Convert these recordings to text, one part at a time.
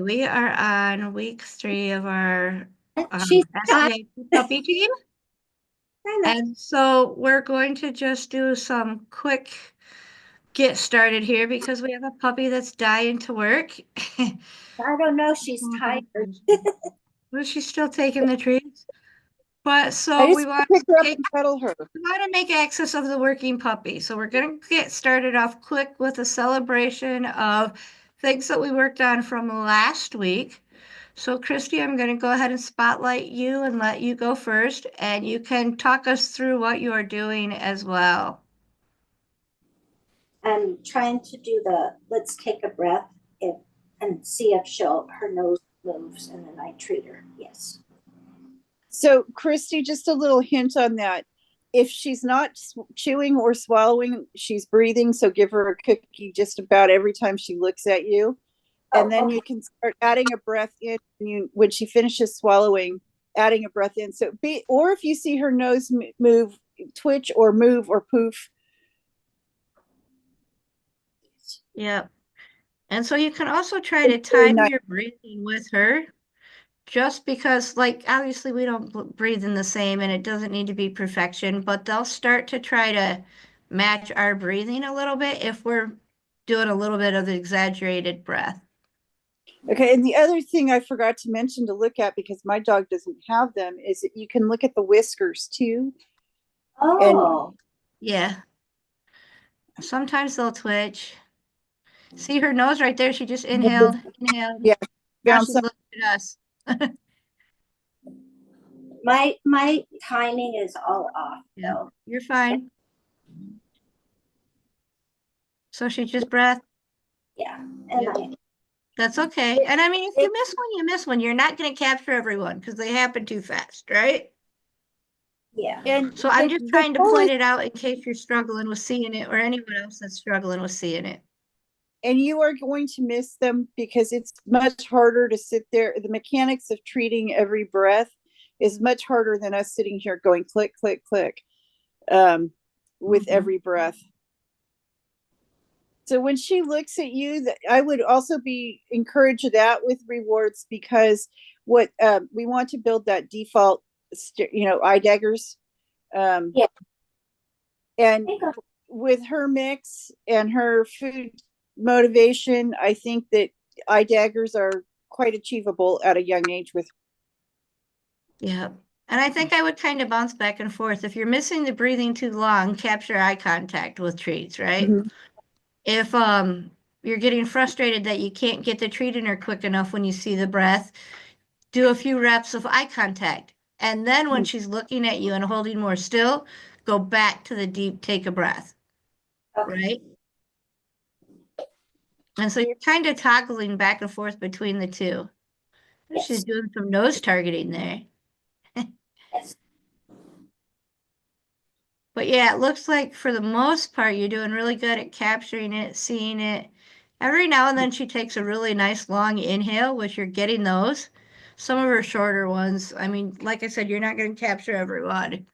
We are on week 3 of our She's SDIT Puppy Team. And so we're going to just do some quick get started here because we have a puppy that's dying to work. I don't know. She's tired. Well, she's still taking the treats. But I so just we want pick her up to and cuddle her. make access of the working puppy. So we're going to get started off quick with a celebration of things that we worked on from last week. So Christy, I'm going to go ahead and spotlight you and let you go first, and you can talk us through what you are doing as well. I'm trying to do let's take a breath and see if her nose moves, and then I treat her. Yes. So, Christy, just a little hint on that. If she's not chewing or swallowing, she's breathing. So give her a cookie just about every time she looks at you. And then you can start adding a breath in when she finishes swallowing, adding a breath in. So or if you see her nose move, twitch or move or poof. Yep. And so you can also try to time your breathing with her, just because, like, obviously we don't breathe in the same and it doesn't need to be perfection, but they'll start to try to match our breathing a little bit if we're doing a little bit of the exaggerated breath. Okay, and the other thing I forgot to mention to look at, because my dog doesn't have them, is that you can look at the whiskers too. Oh. And yeah. Sometimes they'll twitch. See her nose right there? She just inhaled. Yeah. Now she's looking at us. My timing is all off. Yeah, you're fine. So she just breath. Yeah. That's okay. And I mean, if you miss one, you miss one. You're not going to capture everyone because they happen too fast, right? Yeah. And so I'm just trying to point it out in case you're struggling with seeing it, or anyone else that's struggling with seeing it. And you are going to miss them because it's much harder to sit there. The mechanics of treating every breath is much harder than us sitting here going click, click, click with every breath. So when she looks at you, I would also be encouraged that with rewards, because what we want to build that default, eye daggers. Yeah. And with her mix and her food motivation, I think that eye daggers are quite achievable at a young age with. Yeah. And I think I would kind of bounce back and forth. If you're missing the breathing too long, capture eye contact with treats, right? Mm-hmm. If you're getting frustrated that you can't get the treat in her quick enough when you see the breath, do a few reps of eye contact. And then when she's looking at you and holding more still, go back to the deep, take a breath, right? And so you're kind of toggling back and forth between the two. Yes. She's doing some nose targeting there. Yes. But yeah, it looks like for the most part, you're doing really good at capturing it, seeing it. Every now and then she takes a really nice long inhale, which you're getting those. Some of her shorter ones, I mean, like I said, you're not going to capture everyone.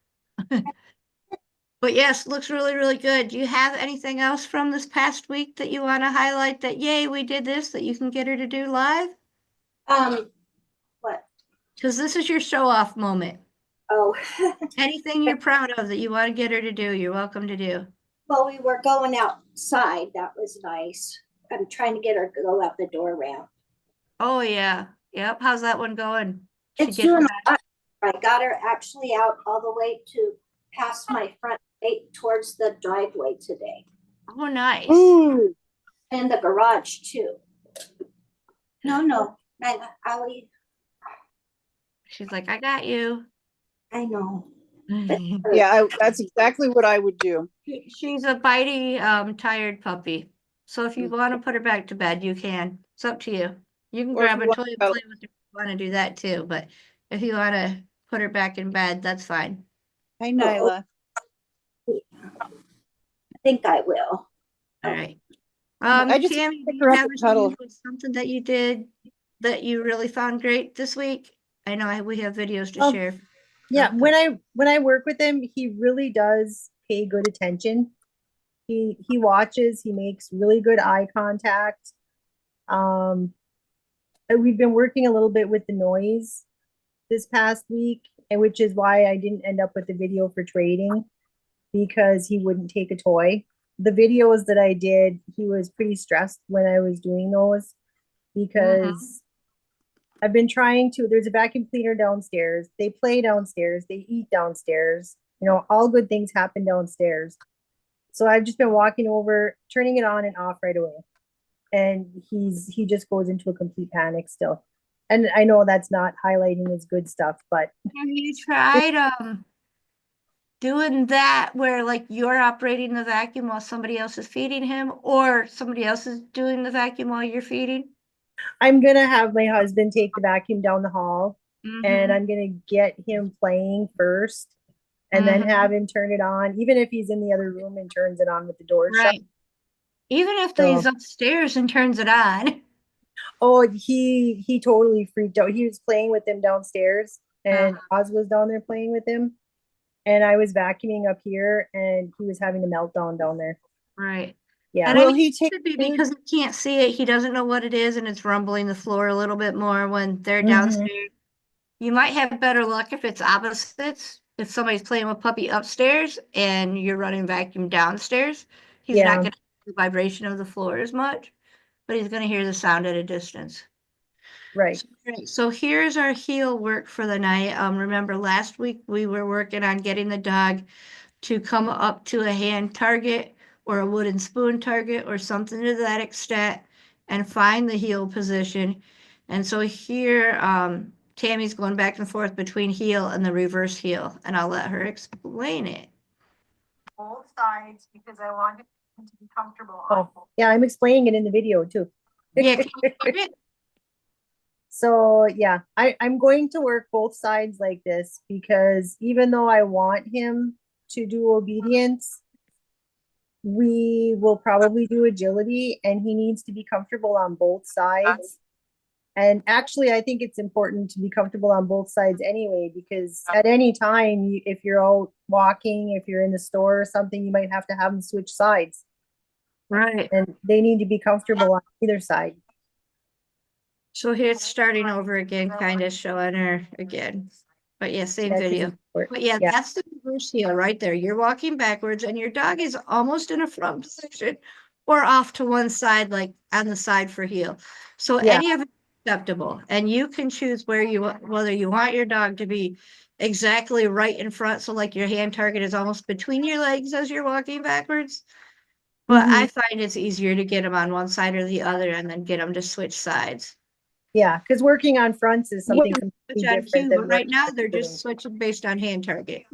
But yes, looks really, really good. Do you have anything else from this past week that you want to highlight that, yay, we did this, that you can get her to do live? What? Because this is your show-off moment. Oh. Anything you're proud of that you want to get her to do, you're welcome to do. Well, we were going outside. That was nice. I'm trying to get her to go out the door ramp. Oh, yeah. Yep. How's that one going? It's doing a lot. I got her actually out all the way to past my front gate towards the driveway today. Oh, nice. Ooh. And the garage, too. No. Allie. She's like, I got you. I know. Yeah, that's exactly what I would do. She's a bitey, tired puppy. So if you want to put her back to bed, you can. It's up to you. You can grab a toy and play with her if you want to do that too. But if you want to put her back in bed, that's fine. Hi, Nyla. I think I will. All right. I just Tammy, do you have something that you did that you really found great this week? I know we have videos to share. Yeah, when I work with him, he really does pay good attention. He watches, he makes really good eye contact. we've been working a little bit with the noise this past week, and which is why I didn't end up with the video for trading, because he wouldn't take a toy. The videos that I did, he was pretty stressed when I was doing those, because I've been trying to, there's a vacuum cleaner downstairs. They play downstairs, they eat downstairs. You know, all good things happen downstairs. So I've just been walking over, turning it on and off right away. And he just goes into a complete panic still. And I know that's not highlighting his good stuff, but Have you tried doing that where like you're operating the vacuum while somebody else is feeding him, or somebody else is doing the vacuum while you're feeding? I'm gonna have my husband take the vacuum down the hall, and Mhm. I'm gonna get him playing first, and then Mhm. have him turn it on, even if he's in the other room and turns it on with the door shut. Right. Even if he's So, upstairs and turns it on. oh, he totally freaked out. He was playing with them downstairs, and Oz was down there playing with him, and I was vacuuming up here, and he was having a meltdown down there. Right. Yeah. And I Will mean, he it take could be food? because he can't see it. He doesn't know what it is, and it's rumbling the floor a little bit more when they're Mhm. downstairs. You might have better luck if it's opposites. If somebody's playing with puppy upstairs and you're running vacuum downstairs, he's not Yeah. going to hear the vibration of the floor as much, but he's going to hear the sound at a distance. Right. So here's our heel work for the night. Remember last week we were working on getting the dog to come up to a hand target or a wooden spoon target or something to that extent and find the heel position. And so here, Tammy's going back and forth between heel and the reverse heel, and I'll let her explain it. Both sides because I want him to be comfortable. Oh, yeah, I'm explaining it in the video too. Yeah, can you hear it? So yeah, I'm going to work both sides like this, because even though I want him to do obedience, we will probably do agility, and he needs to be comfortable on both sides. And actually, I think it's important to be comfortable on both sides anyway, because at any time, if you're out walking, if you're in the store or something, you might have to have them switch sides, Right. and they need to be comfortable on either side. So here's starting over again, kind of showing her again. But yeah, same Yeah, 'cause video. it's short. But yeah, Yeah. that's the reverse heel right there. You're walking backwards and your dog is almost in a front position or off to one side, like on the side for heel. So Yeah. any of it is acceptable. And you can choose whether you want your dog to be exactly right in front. So like your hand target is almost between your legs as you're walking backwards. But Mhm. I find it's easier to get them on one side or the other and then get them to switch sides. Yeah, because working on fronts is something Switch completely on different cue, than but right working now on they're just shooting. switching based on hand target.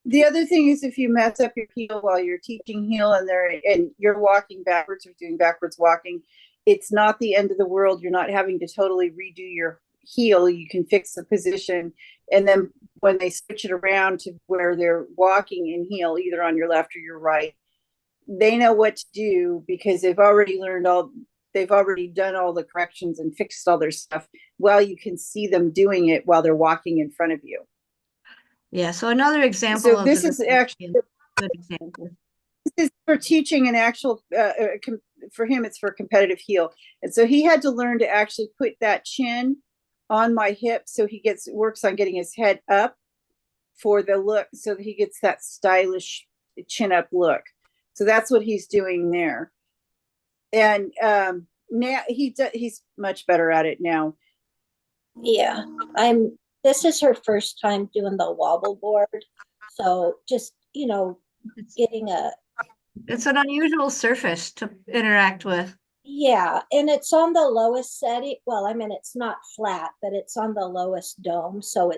The other thing is if you mess up your heel while you're teaching heel and you're walking backwards or doing backwards walking, it's not the end of the world. You're not having to totally redo your heel. You can fix the position. And then when they switch it around to where they're walking in heel, either on your left or your right, they know what to do because they've already done all the corrections and fixed all their stuff while you can see them doing it while they're walking in front of you. Yeah, so another example So of this the is actually good example. this is for teaching an actual for him it's for competitive heel, and so he had to learn to actually put that chin on my hip so he works on getting his head up for the look so that he gets that stylish chin up look. So that's what he's doing there, and now he's much better at it now. Yeah, this is her first time doing the wobble board. So just, getting It's an unusual surface to interact with. yeah, and it's on the lowest setting. Well, I mean, it's not flat, but it's on the lowest dome. So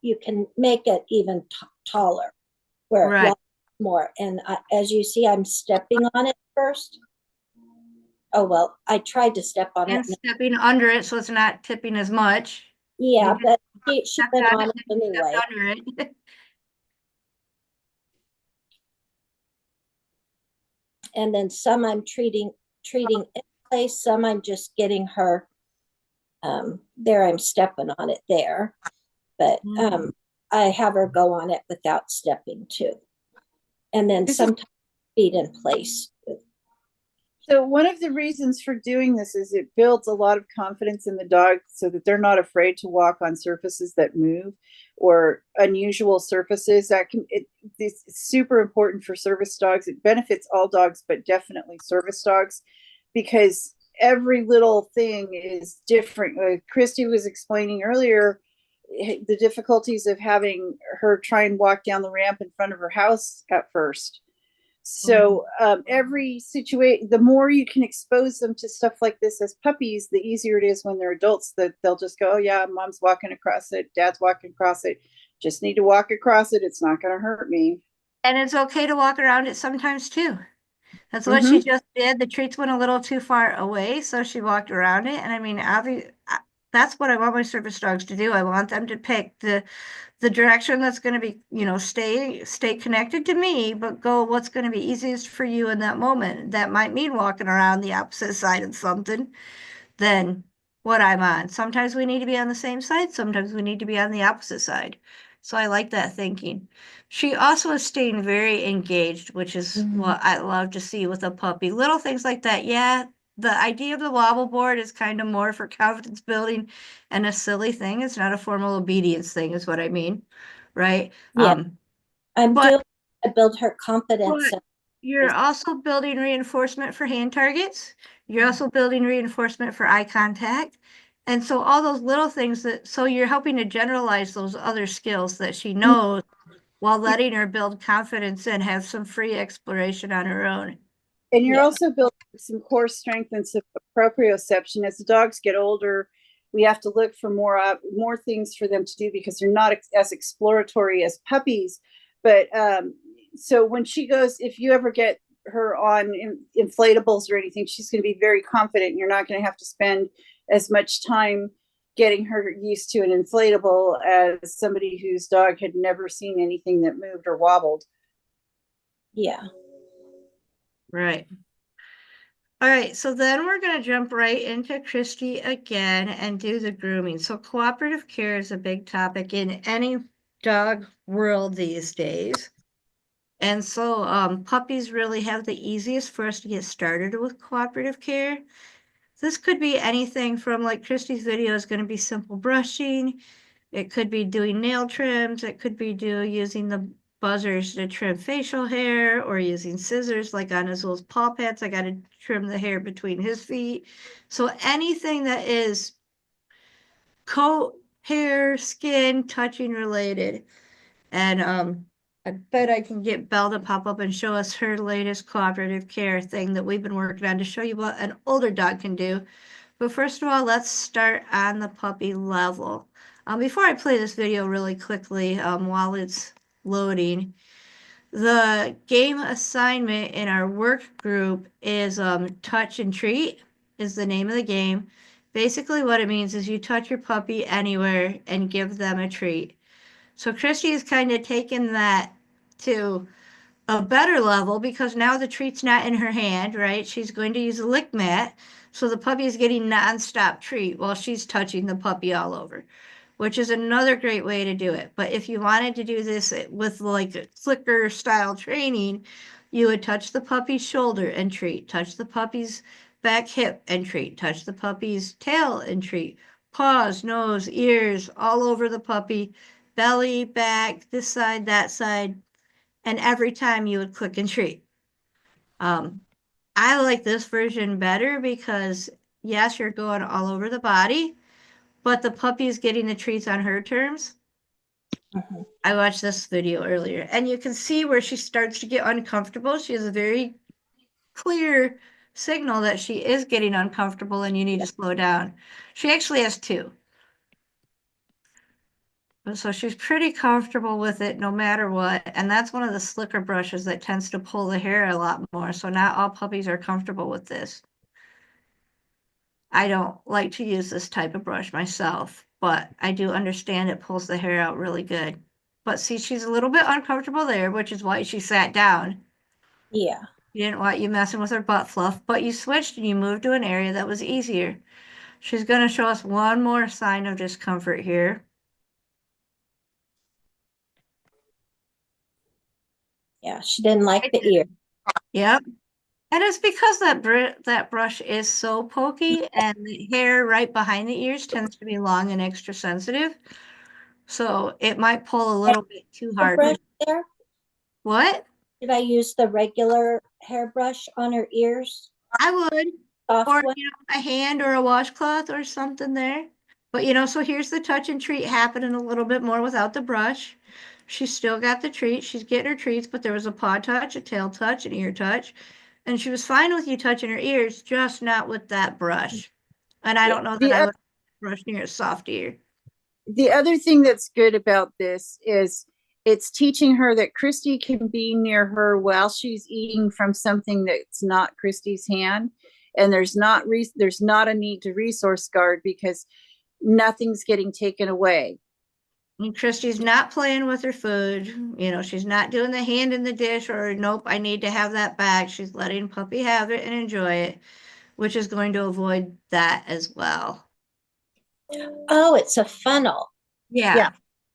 you can make it even taller where it Right. wobbles more. And as you see, I'm stepping on it first. Oh, well, I tried to step on And it. stepping under it so it's not tipping as much. Yeah, You but she stepped went on on it it and anyway. stepped under it. And then some I'm treating in place, some I'm just getting her there. I'm stepping on it there, but I have her go on it without stepping too, and then sometimes feet in place. So one of the reasons for doing this is it builds a lot of confidence in the dog so that they're not afraid to walk on surfaces that move or unusual surfaces. It's super important for service dogs. It benefits all dogs, but definitely service dogs, because every little thing is different. Christy was explaining earlier the difficulties of having her try and walk down the ramp in front of her house at first. So every situation, the more you can expose them to stuff like this as puppies, the easier it is when they're adults, that they'll just go, oh yeah, mom's walking across it, dad's walking across it. Just need to walk across it. It's not going to hurt me. And it's okay to walk around it sometimes too. That's what she just did. The treats went a little too far away, so she walked around it. And I mean, that's what I want my service dogs to do. I want them to pick the direction that's going to be, stay connected to me, but go what's going to be easiest for you in that moment. That might mean walking around the opposite side of something than what I'm on. Sometimes we need to be on the same side, sometimes we need to be on the opposite side. So I like that thinking. She also is staying very engaged, which is what I love to see with a puppy. Little things like that. Yeah, the idea of the wobble board is kind of more for confidence building and a silly thing. It's not a formal obedience thing, is what I mean. Right? Yeah. I'm but- doing to build her confidence. but you're also building reinforcement for hand targets. You're also building reinforcement for eye contact. And so all those little things so you're helping to generalize those other skills that she knows while letting her build confidence and have some free exploration on her own. And you're also building some core strength and some proprioception. As the dogs get older, we have to look for more things for them to do because they're not as exploratory as puppies. But so when she goes, if you ever get her on inflatables or anything, she's going to be very confident. You're not going to have to spend as much time getting her used to an inflatable as somebody whose dog had never seen anything that moved or wobbled. Yeah. Right. All right, so then we're going to jump right into Christy again and do the grooming. So cooperative care is a big topic in any dog world these days. And so puppies really have the easiest for us to get started with cooperative care. This could be anything from, like Christy's video is going to be simple brushing. It could be doing nail trims. It could be using the buzzers to trim facial hair, or using scissors like on Azul's paw pads. I got to trim the hair between his feet. So anything that is coat, hair, skin, touching related. And I bet I can get Belle to pop up and show us her latest cooperative care thing that we've been working on to show you what an older dog can do. But first of all, let's start on the puppy level. Before I play this video really quickly, while it's loading, the game assignment in our work group is touch and treat is the name of the game. Basically what it means is you touch your puppy anywhere and give them a treat. So Christy has kind of taken that to a better level because now the treat's not in her hand, right? She's going to use a lick mat. So the puppy is getting nonstop treat while she's touching the puppy all over, which is another great way to do it. But if you wanted to do this with like a clicker style training, you would touch the puppy's shoulder and treat, touch the puppy's back hip and treat, touch the puppy's tail and treat, paws, nose, ears, all over the puppy, belly, back, this side, that side, and every time you would click and treat. I like this version better because yes, you're going all over the body, but the puppy is getting the treats on her terms. I watched this video earlier and you can see where she starts to get uncomfortable. She has a very clear signal that she is getting uncomfortable and you need to slow down. She actually has two. So she's pretty comfortable with it no matter what. And that's one of the slicker brushes that tends to pull the hair a lot more. So not all puppies are comfortable with this. I don't like to use this type of brush myself, but I do understand it pulls the hair out really good. But see, she's a little bit uncomfortable there, which is why she sat down. Yeah. You didn't want you messing with her butt fluff, but you switched and you moved to an area that was easier. She's going to show us one more sign of discomfort here. Yeah. She didn't like the ear. Yep. And it's because that brush is so pokey, and the hair right behind the ears tends to be long and extra sensitive. So it might pull a little bit too The hard. brush there? What? Did I use the regular hairbrush on her ears? I would. Soft Or, one? a hand or a washcloth or something there. But, so here's the touch and treat happening a little bit more without the brush. She's still got the treat. She's getting her treats, but there was a paw touch, a tail touch, an ear touch. And she was fine with you touching her ears, just not with that brush. And I don't know that The I oth- would brush near a soft ear. the other thing that's good about this is it's teaching her that Christy can be near her while she's eating from something that's not Christy's hand, and there's not a need to resource guard because nothing's getting taken away. And Christy's not playing with her food. She's not doing the hand in the dish or nope, I need to have that back. She's letting puppy have it and enjoy it, which is going to avoid that as well. Oh, it's a funnel. Yeah. Yeah.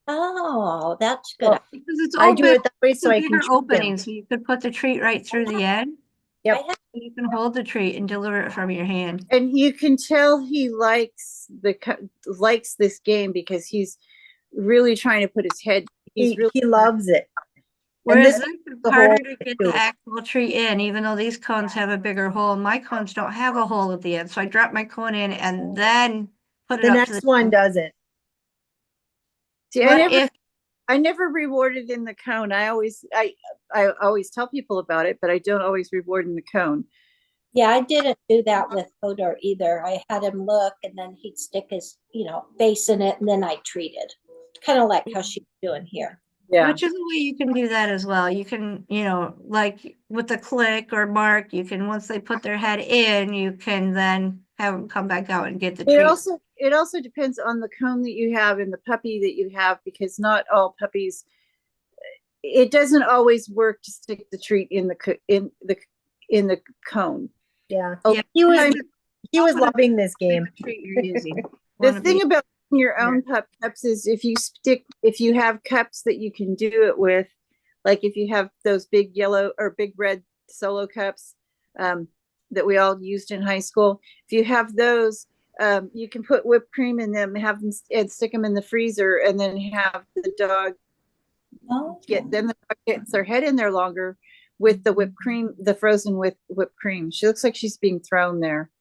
Oh, that's good. Well, Because it's I open. do it that way so I It's a can bigger treat them. opening, so you could put the treat right through the end. Yep. I have- You can hold the treat and deliver it from your hand. And you can tell he likes this game because he's really trying to put his head. He loves it. Whereas this this is the harder whole to get too. the actual treat in, even though these cones have a bigger hole. My cones don't have a hole at the end, so I drop my cone in and then put it The up to next one doesn't. See, What if I never rewarded in the cone. I always tell people about it, but I don't always reward in the cone. Yeah, I didn't do that with Hodor either. I had him look and then he'd stick his, face in it and then I treated. Kind of like how she's doing here. Yeah. Which is a way you can do that as well. You can, like with the click or mark, you can, once they put their head in, you can then have them come back out and get the treat. It also depends on the cone that you have and the puppy that you have, because not all puppies, it doesn't always work to stick the treat in the cone. Yeah. Yeah. He was Open it loving this game. the treat you're using. The Wanna thing be- about your own cups is if you have cups that you can do it with, like if you have those big yellow or big red solo cups that we all used in high school, if you have those, you can put whipped cream in them, have them and stick them in the freezer, and then have the dog Oh, the dog gets their head in there longer with the whipped cream, the frozen with whipped cream. She looks like she's being thrown there.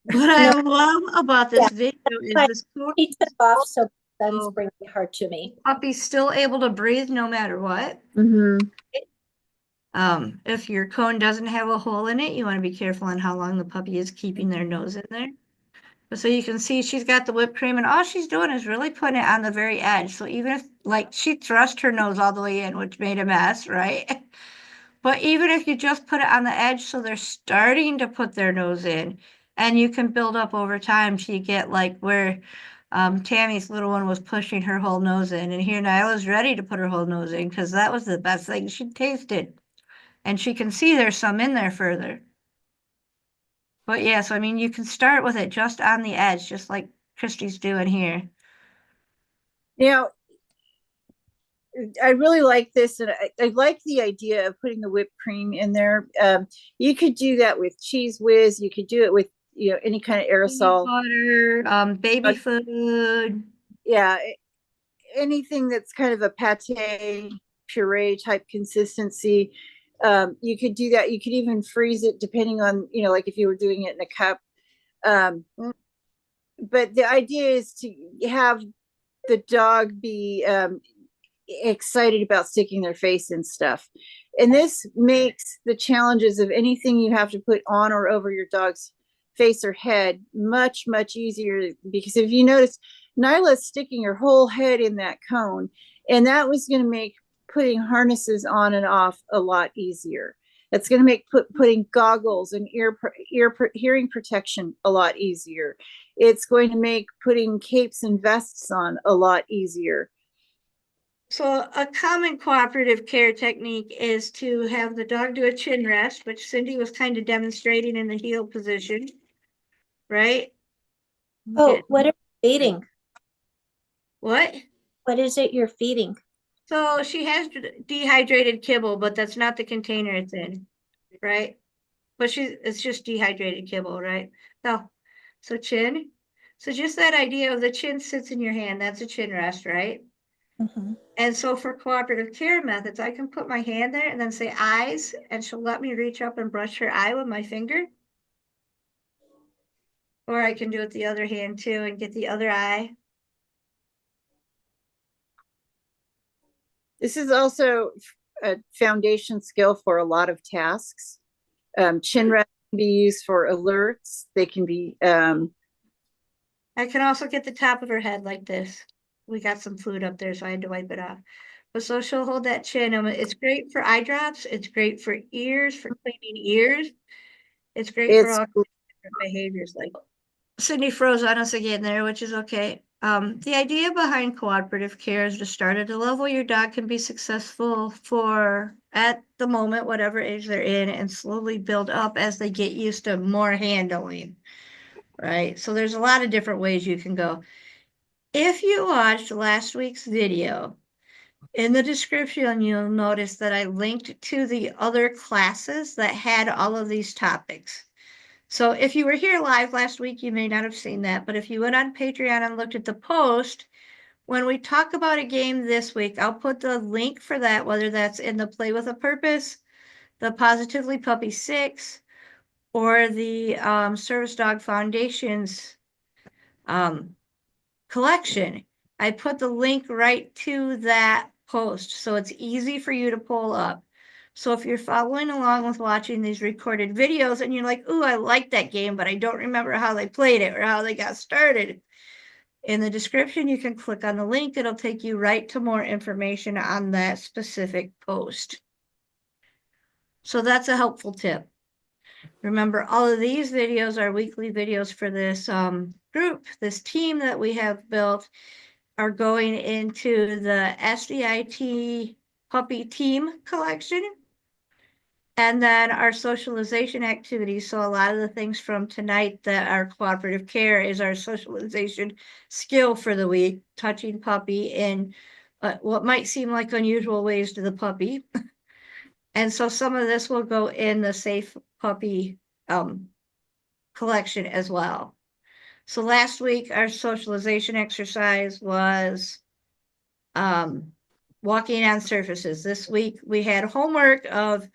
What I love about this video is Right. this cone he took off, so son's Oh. bringing her to me. puppy's still able to breathe no matter what. Mm-hmm. If your cone doesn't have a hole in it, you want to be careful on how long the puppy is keeping their nose in there. But so you can see she's got the whipped cream, and all she's doing is really putting it on the very edge. So even if, like, she thrust her nose all the way in, which made a mess, right? But even if you just put it on the edge, so they're starting to put their nose in, and you can build up over time till you get like where Tammy's little one was pushing her whole nose in, and here Nyla's ready to put her whole nose in because that was the best thing she tasted. And she can see there's some in there further. But yeah, so I mean, you can start with it just on the edge, just like Christy's doing here. Now, I really like this, and I like the idea of putting the whipped cream in there. You could do that with Cheese Whiz. You could do it with any kind of aerosol. Butter, baby food. Yeah, anything that's kind of a pate puree type consistency. You could do that. You could even freeze it depending on like if you were doing it in a cup. But the idea is to have the dog be excited about sticking their face in stuff. And this makes the challenges of anything you have to put on or over your dog's face or head much, much easier. Because if you notice, Nyla's sticking her whole head in that cone, and that was going to make putting harnesses on and off a lot easier. That's going to make putting goggles and hearing protection a lot easier. It's going to make putting capes and vests on a lot easier. So a common cooperative care technique is to have the dog do a chin rest, which Cindy was kind of demonstrating in the heel position, right? Oh, Okay. what are you feeding? What? What is it you're feeding? So she has dehydrated kibble, but that's not the container it's in, right? But it's just dehydrated kibble, right? No. So chin. So just that idea of the chin sits in your hand, that's a chin rest, right? Mhm. And so for cooperative care methods, I can put my hand there and then say eyes, and she'll let me reach up and brush her eye with my finger. Or I can do it the other hand too and get the other eye. This is also a foundation skill for a lot of tasks. Chin rest can be used for alerts. They can be, I can also get the top of her head like this. We got some food up there, so I had to wipe it off. But so she'll hold that chin. It's great for eye drops. It's great for ears, for cleaning ears. It's great for it's all different behaviors. Like Sydney froze on us again there, which is okay. The idea behind cooperative care is to start at a level your dog can be successful for at the moment, whatever age they're in, and slowly build up as they get used to more handling. Right? So there's a lot of different ways you can go. If you watched last week's video, in the description, you'll notice that I linked to the other classes that had all of these topics. So if you were here live last week, you may not have seen that, but if you went on Patreon and looked at the post, when we talk about a game this week, I'll put the link for that, whether that's in the Play with a Purpose, the Positively Puppy 6, or the Service Dog Foundation's collection. I put the link right to that post, so it's easy for you to pull up. So if you're following along with watching these recorded videos and you're like, ooh, I like that game, but I don't remember how they played it or how they got started, in the description, you can click on the link. It'll take you right to more information on that specific post. So that's a helpful tip. Remember, all of these videos are weekly videos for this group, this team that we have built, are going into the SDIT Puppy Team collection. And then our socialization activities. So a lot of the things from tonight that are cooperative care is our socialization skill for the week, touching puppy in what might seem like unusual ways to the puppy. And so some of this will go in the Safe Puppy collection as well. So last week, our socialization exercise was walking on surfaces. This week, we had homework of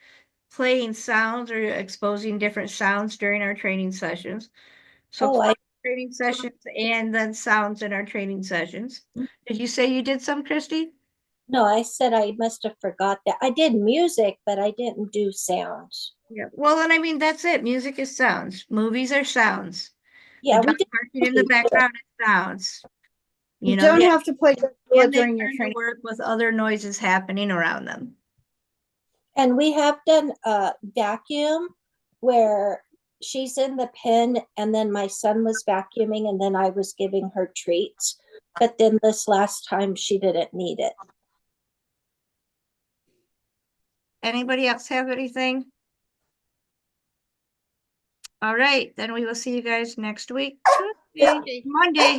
playing sounds or exposing different sounds during our training sessions. So training sessions and then sounds in our training sessions. Did you say you did some, Christy? No, I said I must have forgot that. I did music, but I didn't do sounds. Yeah. Well, and I mean, that's it. Music is sounds. Movies are sounds. Yeah, The we dog did. barking in the background is sounds. you don't have to play and they during your learn to training. work with other noises happening around them. And we have done a vacuum where she's in the pen and then my son was vacuuming and then I was giving her treats. But then this last time she didn't need it. Anybody else have anything? All right, then we will see you guys next week. Monday.